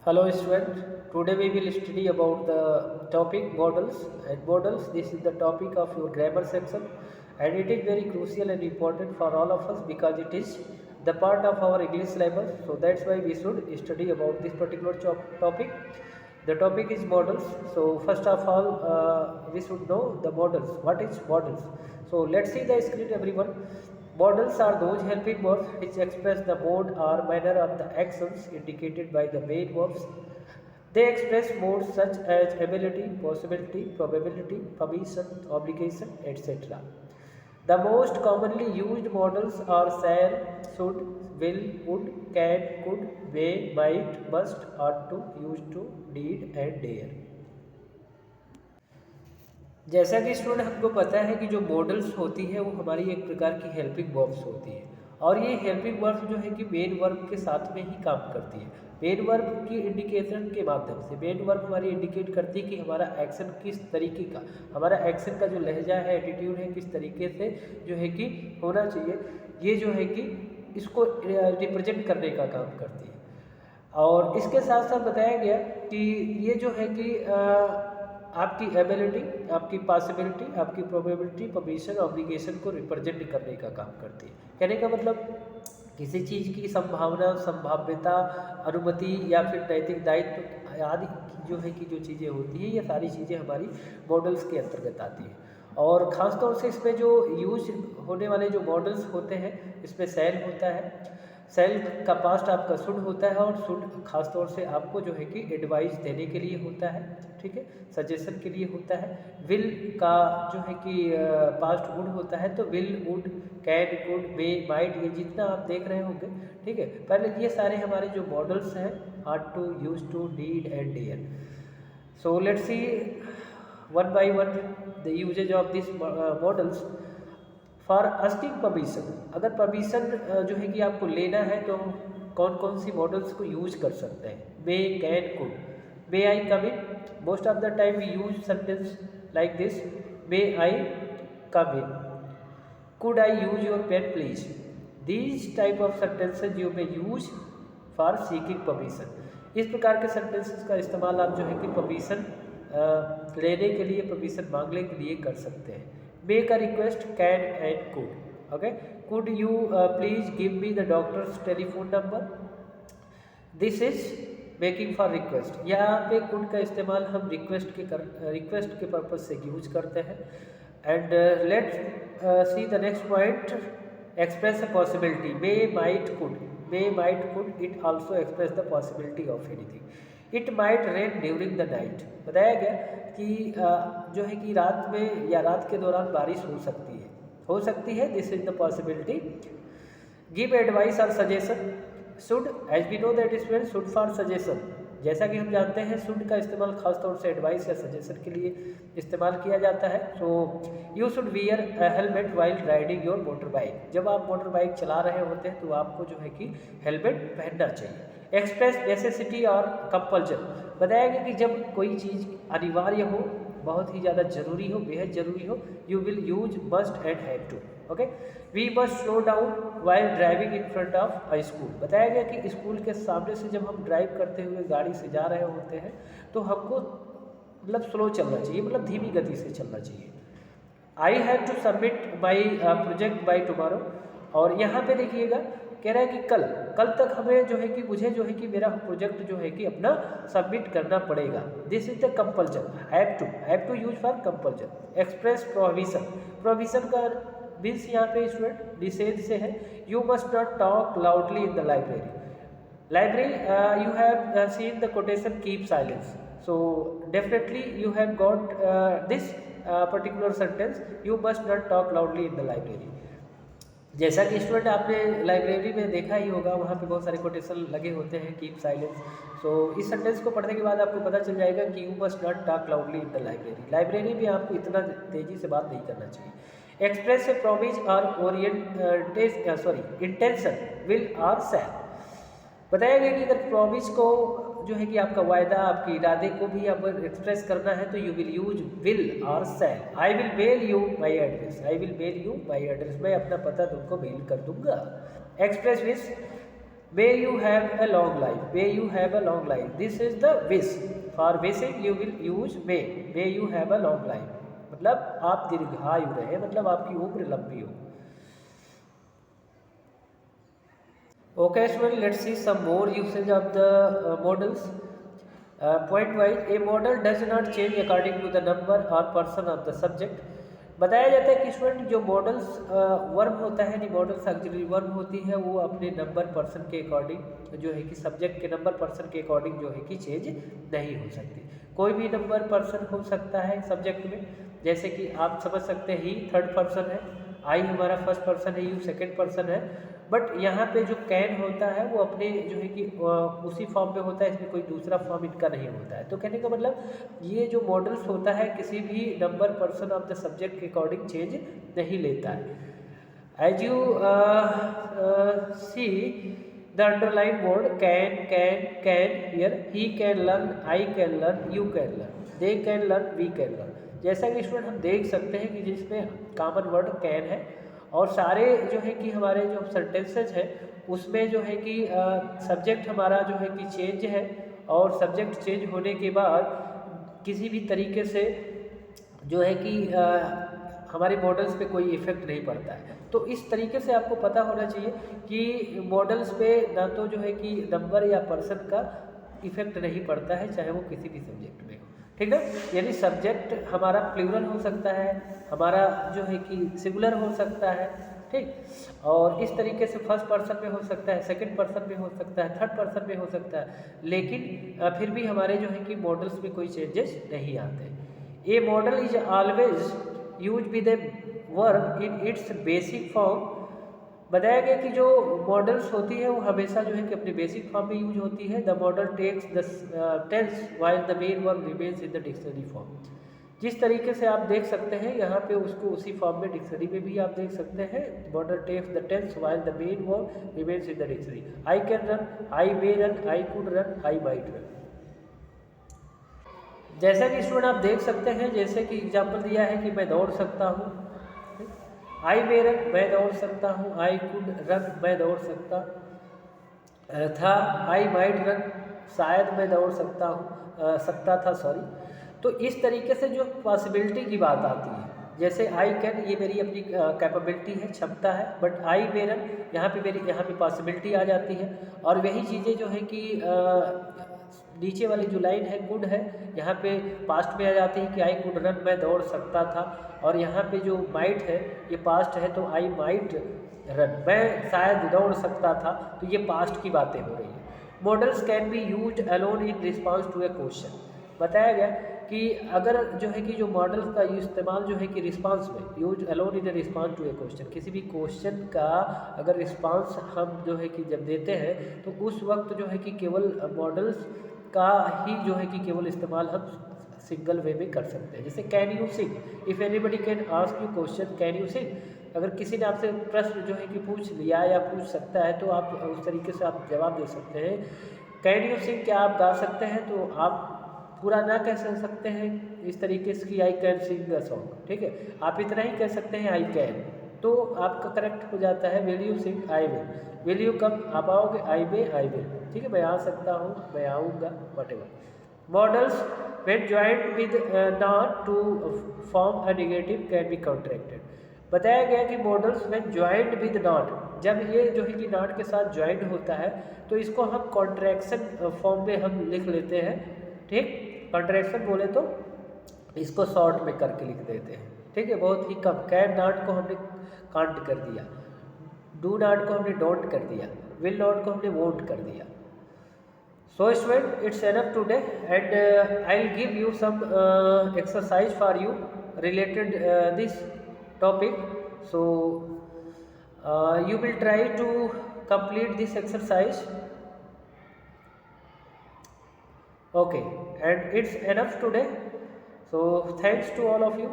Hello student, today we will study about the topic models and models. This is the topic of your grammar section and it is very crucial and important for all of us because it is the part of our English syllabus. So that's why we should study about this particular topic. The topic is models. So first of all, we should know the models. What is models? So let's see the screen everyone. Modals are those helping verbs which express the mode or manner of the actions indicated by the main verbs. They express modes such as ability, possibility, probability, permission, obligation, etc. The most commonly used modals are shall, should, will, would, can, could, may, might, must, ought to, used to, need and dare. जैसा कि student हमको पता है कि जो models होती है वो हमारी एक प्रकार की हेल्पिंग वर्ब्स होती है और ये हेल्पिंग वर्ब्स जो है कि मेन वर्ब के साथ में ही काम करती है। मेन वर्ब की इंडिकेशन के माध्यम से मेन वर्ब हमारी इंडिकेट करती है कि हमारा एक्शन किस तरीके का, हमारा एक्शन का जो लहजा है, एटीट्यूड है, किस तरीके से जो है कि होना चाहिए, ये जो है कि इसको रिप्रेजेंट करने का काम करती है। और इसके साथ साथ बताया गया कि ये जो है कि आपकी एबिलिटी, आपकी पॉसिबिलिटी, आपकी प्रोबेबिलिटी, परमिशन, ऑब्लिगेशन को रिप्रेजेंट करने का काम करती है। कहने का मतलब किसी चीज़ की संभावना, संभाव्यता, अनुमति या फिर नैतिक दायित्व आदि जो है कि जो चीज़ें होती हैं, ये सारी चीज़ें हमारी मॉडल्स के अंतर्गत आती हैं। और ख़ास तौर से इसमें जो यूज होने वाले जो मॉडल्स होते हैं, इसमें सेल होता है। सेल का पास्ट आपका शुड होता है और शुड खास तौर से आपको जो है कि एडवाइस देने के लिए होता है, ठीक है, सजेशन के लिए होता है। विल का जो है कि पास्ट वुड होता है, तो will, would, can, could, may, might, ये जितना आप देख रहे होंगे, ठीक है। पहले ये सारे हमारे जो मॉडल्स हैं, are to, use to, need and dare. So let's see one by one the usages of this models. For asking permission, अगर परमिशन जो है कि आपको लेना है तो कौन कौन सी मॉडल्स को यूज कर सकते हैं? May, can, could. May I come in, most of the time we use sentence like this, may I come in. Could I use your pen please. These type of sentences you may use for seeking permission. इस प्रकार के sentences का इस्तेमाल आप जो है कि permission लेने के लिए, परमिशन मांगने के लिए कर सकते हैं। Make a request, can and could. Okay, could you please give me the doctor's telephone number? This is making for request. यहाँ पे could का इस्तेमाल हम रिक्वेस्ट के पर्पज से यूज करते हैं। And let's see the next point, express a possibility. May, might, could. May, might, could, it also express the possibility of anything. It might rain during the night. बताया गया कि जो है कि रात में या रात के दौरान बारिश हो सकती है, this is the possibility. Give advice और suggestion. Should, as we know that student, should for suggestion. जैसा कि हम जानते हैं शुड का इस्तेमाल खास तौर से एडवाइस या सजेशन के लिए इस्तेमाल किया जाता है। So you should wear helmet while riding your motor bike. जब आप मोटर बाइक चला रहे होते हैं तो आपको जो है कि हेलमेट पहनना चाहिए। एक्सप्रेस नेसेसिटी और कंपल्जन। बताया गया कि जब कोई चीज़ अनिवार्य हो, बहुत ही ज़्यादा जरूरी हो, बेहद जरूरी हो, you will use must and have to. Okay, we must slow down while driving in front of a school. बताया गया कि स्कूल के सामने से जब हम ड्राइव करते हुए गाड़ी से जा रहे होते हैं तो हमको मतलब स्लो चलना चाहिए, मतलब धीमी गति से चलना चाहिए। I have to submit my project by tomorrow. और यहाँ पे देखिएगा कह रहा है कि कल तक हमें जो है कि मुझे जो है कि मेरा प्रोजेक्ट जो है कि अपना सबमिट करना पड़ेगा। This is the compulsion. Have to use for compulsion. Express prohibition. Prohibition का मीन्स यहाँ पे स्टूडेंट निषेध से है। You must not talk loudly in the library. You have seen the quotation keep silence. So definitely you have got this particular sentence, you must not talk loudly in the library. जैसा कि student आपने library में देखा ही होगा, वहाँ पे बहुत सारे कोटेशन लगे होते हैं, कीप साइलेंस। सो इस सेंटेंस को पढ़ने के बाद आपको पता चल जाएगा कि you must not talk loudly in the library. Library में आपको इतना तेजी से बात नहीं करना चाहिए। एक्सप्रेस ए प्रॉमिस और इंटेंशन, विल और शैल। बताया गया कि अगर प्रॉमिस को जो है कि आपका वायदा, आपके इरादे को भी आप एक्सप्रेस करना है तो यू विल यूज विल और shall. I will mail you my address. मैं अपना पता तुमको मेल कर दूंगा। Express wish. May you have a long life, may you have a long life, this is the wish, for wishing you will use may you have a long life, मतलब आप दीर्घायु रहे, मतलब आपकी उम्र लंबी हो। Okay, student, let's see some more usage of the models. Point wise, a model does not change according to the number or person of the subject. बताया जाता है कि स्टूडेंट जो मॉडल्स वर्ब होता है, नहीं मॉडल्स ऑक्सिलरी वर्ब होती है, वो अपने नंबर पर्सन के अकॉर्डिंग जो है कि सब्जेक्ट के नंबर पर्सन के अकॉर्डिंग जो है कि चेंज नहीं हो सकती। कोई भी नंबर पर्सन हो सकता है सब्जेक्ट में, जैसे कि आप समझ सकते हैं ही थर्ड पर्सन है, आई हमारा फर्स्ट पर्सन है, यू सेकंड पर्सन है, बट यहाँ पे जो कैन होता है वो अपने जो है कि उसी फॉर्म में होता है, इसमें कोई दूसरा फॉर्म इनका नहीं होता है। तो कहने का मतलब ये जो मॉडल्स होता है किसी भी number person of the subject के अकॉर्डिंग चेंज नहीं लेता है। As you see the underline word can here, he can learn, I can learn, you can learn, they can learn, we can learn. जैसा कि स्टूडेंट हम देख सकते हैं कि जिसमें कॉमन वर्ड कैन है और सारे जो है कि हमारे जो सेंटेंसेज है उसमें जो है कि सब्जेक्ट हमारा जो है कि चेंज है, और सब्जेक्ट चेंज होने के बाद किसी भी तरीके से जो है कि हमारे मॉडल्स पे कोई इफ़ेक्ट नहीं पड़ता है। तो इस तरीके से आपको पता होना चाहिए कि मॉडल्स पे ना तो जो है कि नंबर या पर्सन का इफ़ेक्ट नहीं पड़ता है, चाहे वो किसी भी सब्जेक्ट में हो, ठीक है। यानी सब्जेक्ट हमारा प्लूरल हो सकता है, हमारा जो है कि सिंगुलर हो सकता है, ठीक, और इस तरीके से फर्स्ट पर्सन में हो सकता है, सेकंड पर्सन में हो सकता है, थर्ड पर्सन में हो सकता है, लेकिन फिर भी हमारे जो है कि मॉडल्स में कोई चेंजेस नहीं आते। A modal is always use with a verb in its basic form. बताया गया कि जो मॉडल्स होती है वो हमेशा जो है कि अपने बेसिक फॉर्म में यूज होती है। The model takes the tense while the main verb remains in the dictionary form. जिस तरीके से आप देख सकते हैं यहाँ पे उसको उसी फॉर्म में डिक्शनरी में भी आप देख सकते हैं। Model takes the tense while the main verb remains in the dictionary. I can run, I may run, I could run, I might run. जैसा कि स्टूडेंट आप देख सकते हैं, जैसे कि एग्जाम्पल दिया है कि मैं दौड़ सकता हूँ, आई मे रन, मैं दौड़ सकता हूँ, आई कुड रन, मैं दौड़ सकता था, आई माइट रन, शायद मैं दौड़ सकता था, सॉरी। तो इस तरीके से जो पॉसिबिलिटी की बात आती है, जैसे आई कैन ये मेरी अपनी कैपेबिलिटी है, क्षमता है, बट आई मे रन यहाँ पे पॉसिबिलिटी आ जाती है। और वही चीज़ें जो है कि नीचे वाली जो लाइन है कुड है, यहाँ पे पास्ट में आ जाती है कि आई कुड रन, मैं दौड़ सकता था, और यहाँ पे जो माइट है ये पास्ट है, तो आई माइट रन, मैं शायद दौड़ सकता था, तो ये पास्ट की बातें हो रही है। Models can be used alone in response to a question. बताया गया कि अगर जो है कि जो मॉडल्स का इस्तेमाल जो है कि रिस्पांस में, use alone in response to a question, किसी भी क्वेश्चन का अगर रिस्पांस हम जो है कि जब देते हैं तो उस वक्त जो है कि केवल मॉडल्स का ही जो है कि केवल इस्तेमाल हम सिंगल वे में कर सकते हैं। जैसे can you sing, if anybody can ask you question can you sing, अगर किसी ने आपसे प्रश्न जो है कि पूछ लिया या पूछ सकता है तो आप उस तरीके से आप जवाब दे सकते हैं। कैन यू सिंग, क्या आप गा सकते हैं, तो आप पूरा ना कह सकते हैं इस तरीके से कि I can sing a song, ठीक है, आप इतना ही कह सकते हैं आई कैन, तो आपका करेक्ट हो जाता है। Will you sing, I will you come, आप आओगे, आई मे आई विल, ठीक है, मैं आ सकता हूँ, मैं आऊँगा, whatever. Models when joined with not to form a negative can be contracted. बताया गया कि models when joined with not, जब ये जो है कि नॉट के साथ ज्वाइंड होता है तो इसको हम कॉन्ट्रैक्शन फॉर्म में हम लिख लेते हैं, ठीक, कॉन्ट्रैक्शन बोले तो इसको शॉर्ट में करके लिख देते हैं, ठीक है, बहुत ही कम। कैन नॉट को हमने कांट कर दिया, डू नॉट को हमने डोंट कर दिया, विल नॉट को हमने वोंट कर दिया। So student, it's enough today, and I'll give you some exercise for you related this topic. So you will try to complete this exercise. Okay, and it's enough today. So thanks to all of you.